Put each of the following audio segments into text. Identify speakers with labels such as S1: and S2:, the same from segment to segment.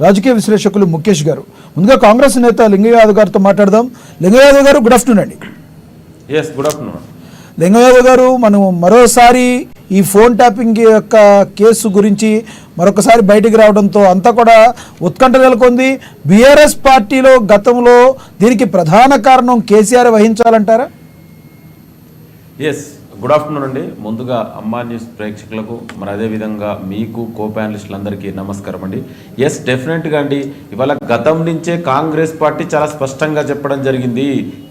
S1: రాజకీయ విశ్లేషకులు ముఖేష్ గారు. ముందుగా కాంగ్రెస్ నేత లింగయ్య యాదవ్ గారితో మాట్లాడదాం. లింగయ్య యాదవ్ గారు, గుడ్ ఆఫ్టర్నూన్ అండి.
S2: గుడ్ ఆఫ్టర్నూన్
S1: లింగయ్య యాదవ్ గారు, మనం మరోసారి ఈ ఫోన్ ట్యాపింగ్ యొక్క కేసు గురించి మరొకసారి బయటికి రావడంతో అంతా కూడా ఉత్కంఠ నెలకొంది. బీఆర్ఎస్ పార్టీలో గతంలో దీనికి ప్రధాన కారణం కేసీఆర్ వహించాలంటారా?
S2: గుడ్ ఆఫ్టర్నూన్ అండి. ముందుగా అమ్మా న్యూస్ ప్రేక్షకులకు మరి అదేవిధంగా మీకు కో ప్యానలిస్టులందరికీ నమస్కారం అండి. డెఫినెట్గా అండి, ఇవాళ గతం నుంచే కాంగ్రెస్ పార్టీ చాలా స్పష్టంగా చెప్పడం జరిగింది.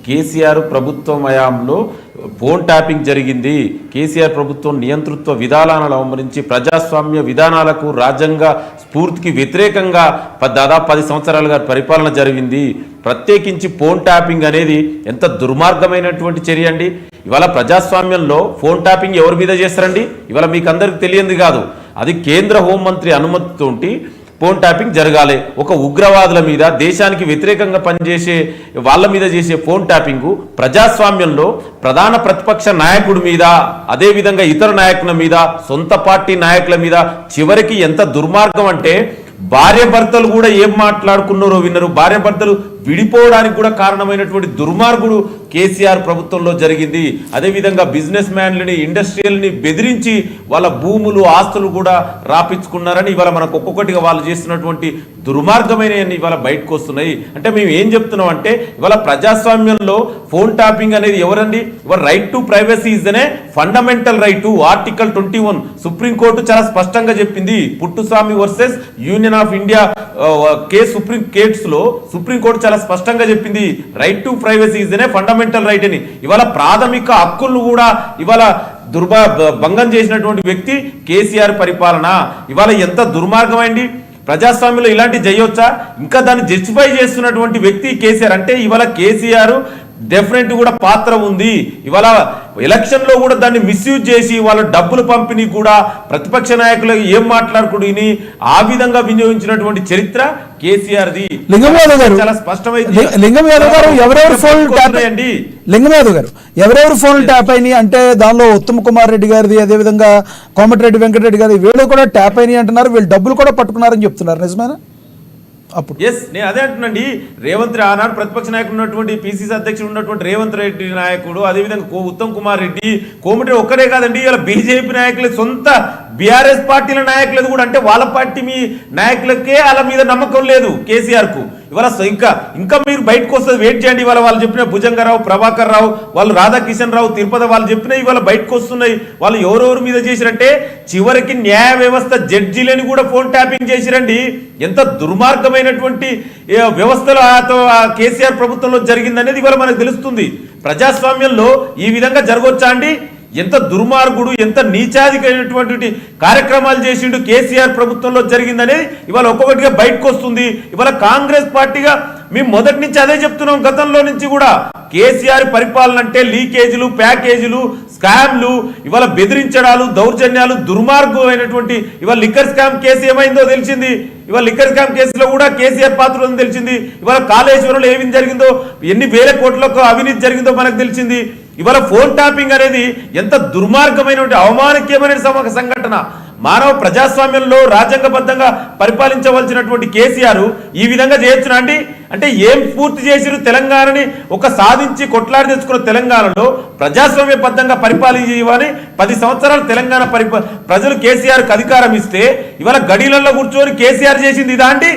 S2: కేసీఆర్ ప్రభుత్వం హయాంలో ఫోన్ ట్యాపింగ్ జరిగింది. కేసీఆర్ ప్రభుత్వం నియంతృత్వ విధానాలను అవమరించి ప్రజాస్వామ్య విధానాలకు రాజ్యాంగ స్ఫూర్తికి వ్యతిరేకంగా దాదాపు 10 సంవత్సరాలుగా పరిపాలన జరిగింది. ప్రత్యేకించి ఫోన్ ట్యాపింగ్ అనేది ఎంత దుర్మార్గమైనటువంటి చర్య అండి. ఇవాళ ప్రజాస్వామ్యంలో ఫోన్ ట్యాపింగ్ ఎవరి మీద చేస్తారండి? ఇవాళ మీకు అందరికి తెలియంది కాదు, అది కేంద్ర హోంమంత్రి అనుమతితోటి ఫోన్ ట్యాపింగ్ జరగాలి. ఒక ఉగ్రవాదుల మీద, దేశానికి వ్యతిరేకంగా పనిచేసే వాళ్ళ మీద చేసే ఫోన్ ట్యాపింగ్ ప్రజాస్వామ్యంలో ప్రధాన ప్రతిపక్ష నాయకుడి మీద, అదేవిధంగా ఇతర నాయకుల మీద, సొంత పార్టీ నాయకుల మీద, చివరికి ఎంత దుర్మార్గం అంటే భార్య భర్తలు కూడా ఏం మాట్లాడుకున్నారో విన్నారు. భార్య భర్తలు విడిపోవడానికి కూడా కారణమైనటువంటి దుర్మార్గుడు కేసీఆర్ ప్రభుత్వంలో జరిగింది. అదేవిధంగా బిజినెస్ మ్యాన్లని, ఇండస్ట్రియల్ని బెదిరించి వాళ్ళ భూములు, ఆస్తులు కూడా రాపించుకున్నారని ఇవాళ మనకు ఒక్కొక్కటిగా వాళ్ళు చేస్తున్నటువంటి దుర్మార్గమైనవన్నీ ఇవాళ బయటకు వస్తున్నాయి. అంటే మేము ఏం చెప్తున్నాం అంటే, ఇవాళ ప్రజాస్వామ్యంలో ఫోన్ ట్యాపింగ్ అనేది ఎవరండి? ఇవాళ రైట్ టు ప్రైవసీ ఇస్ అనే ఫండమెంటల్ రైట్. ఆర్టికల్ 21 సుప్రీంకోర్టు చాలా స్పష్టంగా చెప్పింది. Puttaswamy versus Union of India case supreme court చాలా స్పష్టంగా చెప్పింది. రైట్ టు ప్రైవసీ ఇస్ అనే ఫండమెంటల్ రైట్ అని. ఇవాళ ప్రాథమిక హక్కులను కూడా ఇవాళ భంగం చేసినటువంటి వ్యక్తి కేసీఆర్ పరిపాలన. ఇవాళ ఎంత దుర్మార్గమైంది. ప్రజాస్వామ్యంలో ఇలాంటి చేయొచ్చా? ఇంకా దాన్ని జస్టిఫై చేస్తున్నటువంటి వ్యక్తి కేసీఆర్. అంటే ఇవాళ కేసీఆర్ డెఫినెట్ కూడా పాత్ర ఉంది. ఇవాళ ఎలక్షన్ లో కూడా దాన్ని మిస్యూజ్ చేసి వాళ్ళ డబ్బులు పంపిణీ కూడా ప్రతిపక్ష నాయకులు ఏం మాట్లాడుకుని ఆ విధంగా వినియోగించినటువంటి చరిత్ర కేసీఆర్ది. చాలా స్పష్టమైంది.
S1: లింగంయాదవ్ గారు, ఎవరెవరు ఫోన్ ట్యాప్ అయినాయి అంటే దానిలో ఉత్తమ్ కుమార్ రెడ్డి గారిది, అదేవిధంగా కోమటిరెడ్డి వెంకటరెడ్డి గారి, వీళ్ళు కూడా ట్యాప్ అయినాయి అంటున్నారు. వీళ్ళు డబ్బులు కూడా పట్టుకున్నారని చెప్తున్నారు. నిజమేనా?
S2: అప్పుడు నేను అదే అంటున్నాండి. రేవంత్ ఆనాడు ప్రతిపక్ష నాయకుడు ఉన్నటువంటి పిసిసి అధ్యక్షుడు ఉన్నటువంటి రేవంత్ రెడ్డి నాయకుడు, అదేవిధంగా ఉత్తమ్ కుమార్ రెడ్డి, కోమటిరెడ్డి ఒక్కడే కాదండి, ఇలా బీజేపీ నాయకులు, సొంత బీఆర్ఎస్ పార్టీల నాయకులది కూడా, అంటే వాళ్ళ పార్టీ మీ నాయకులకే వాళ్ళ మీద నమ్మకం లేదు కేసీఆర్ కు. ఇవాళ ఇంకా మీరు బయటకు వస్తుంది, వెయిట్ చేయండి. ఇవాళ వాళ్ళు చెప్పిన భుజంగరావు, ప్రభాకర్ రావు, వాళ్ళు రాధాకిషన్ రావు, తిరుపతి వాళ్ళు చెప్పిన ఇవాళ బయటకు వస్తున్నాయి. వాళ్ళు ఎవరెవరి మీద చేసిరంటే చివరికి న్యాయ వ్యవస్థ జడ్జీలని కూడా ఫోన్ ట్యాపింగ్ చేసిరండి. ఎంత దుర్మార్గమైనటువంటి వ్యవస్థలో కేసీఆర్ ప్రభుత్వంలో జరిగిందనేది ఇవాళ మనకు తెలుస్తుంది. ప్రజాస్వామ్యంలో ఈ విధంగా జరగొచ్చా అండి? ఎంత దుర్మార్గుడు, ఎంత నీచాధికమైనటువంటి కార్యక్రమాలు చేసిండు కేసీఆర్ ప్రభుత్వంలో జరిగిందనేది ఇవాళ ఒక్కొక్కటిగా బయటకు వస్తుంది. ఇవాళ కాంగ్రెస్ పార్టీగా మేము మొదటి నుంచి అదే చెప్తున్నాం, గతంలో నుంచి కూడా. కేసీఆర్ పరిపాలన అంటే లీకేజీలు, ప్యాకేజీలు, స్కామ్లు, ఇవాళ బెదిరించడాలు, దౌర్జన్యాలు, దుర్మార్గమైనటువంటి ఇవాళ లిక్కర్ స్కామ్ కేసు ఏమైందో తెలిసింది. ఇవాళ లిక్కర్ స్కామ్ కేసులో కూడా కేసీఆర్ పాత్ర ఉందని తెలిసింది. ఇవాళ కాళేశ్వరంలో ఏమి జరిగిందో, ఎన్ని వేల కోట్లకు అవినీతి జరిగిందో మనకు తెలిసింది. ఇవాళ ఫోన్ ట్యాపింగ్ అనేది ఎంత దుర్మార్గమైనటువంటి, అవమానకీయమైన సంఘటన. మానవ ప్రజాస్వామ్యంలో రాజ్యాంగబద్ధంగా పరిపాలించవలసినటువంటి కేసీఆర్ ఈ విధంగా చేయొచ్చునా అండి? అంటే ఏం పూర్తి చేసిరు? తెలంగాణని ఒక సాధించి కొట్లాడి తెచ్చుకున్న తెలంగాణలో ప్రజాస్వామ్యబద్ధంగా పరిపాలించాలని 10 సంవత్సరాలు తెలంగాణ ప్రజలు కేసీఆర్కి అధికారం ఇస్తే ఇవాళ గడిలలో కూర్చొని కేసీఆర్ చేసింది ఇదా అండి?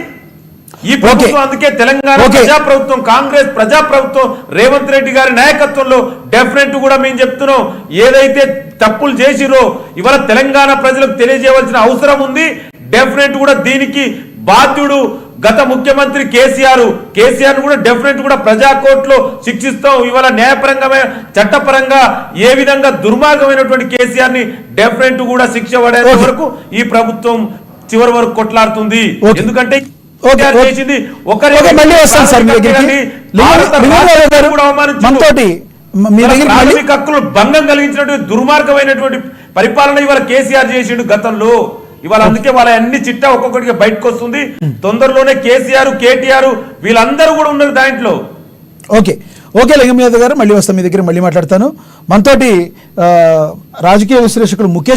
S2: ఈ ప్రభుత్వం, అందుకే తెలంగాణ ప్రజాప్రభుత్వం, కాంగ్రెస్ ప్రజాప్రభుత్వం, రేవంత్ రెడ్డి గారి నాయకత్వంలో డెఫినెట్ కూడా మేము చెప్తున్నాం, ఏదైతే తప్పులు చేసిరో ఇవాళ తెలంగాణ ప్రజలకు తెలియజేయవలసిన అవసరం ఉంది. డెఫినెట్ కూడా దీనికి బాధ్యుడు గత ముఖ్యమంత్రి కేసీఆర్ కూడా డెఫినెట్ కూడా ప్రజా కోర్టులో శిక్షిస్తాం. ఇవాళ న్యాయపరంగా, చట్టపరంగా ఏ విధంగా దుర్మార్గమైనటువంటి కేసీఆర్ ని డెఫినెట్ కూడా శిక్ష పడే వరకు ఈ ప్రభుత్వం చివరి వరకు కొట్లాడుతుంది. ఎందుకంటే భంగం కలిగించినటువంటి దుర్మార్గమైనటువంటి పరిపాలన ఇవాళ కేసీఆర్ చేసిండు గతంలో. ఇవాళ అందుకే వాళ్ళ అన్ని చిట్టా ఒక్కొక్కటిగా బయటకు వస్తుంది. తొందరలోనే కేసీఆర్, కేటీఆర్ వీళ్ళందరూ కూడా ఉన్నారు దాంట్లో.
S1: ఓకే లింగం యాదవ్ గారు, మళ్ళీ వస్తాం మీ దగ్గర, మళ్ళీ మాట్లాడతాను. మనతోటి రాజకీయ విశ్లేషకులు ముఖేష్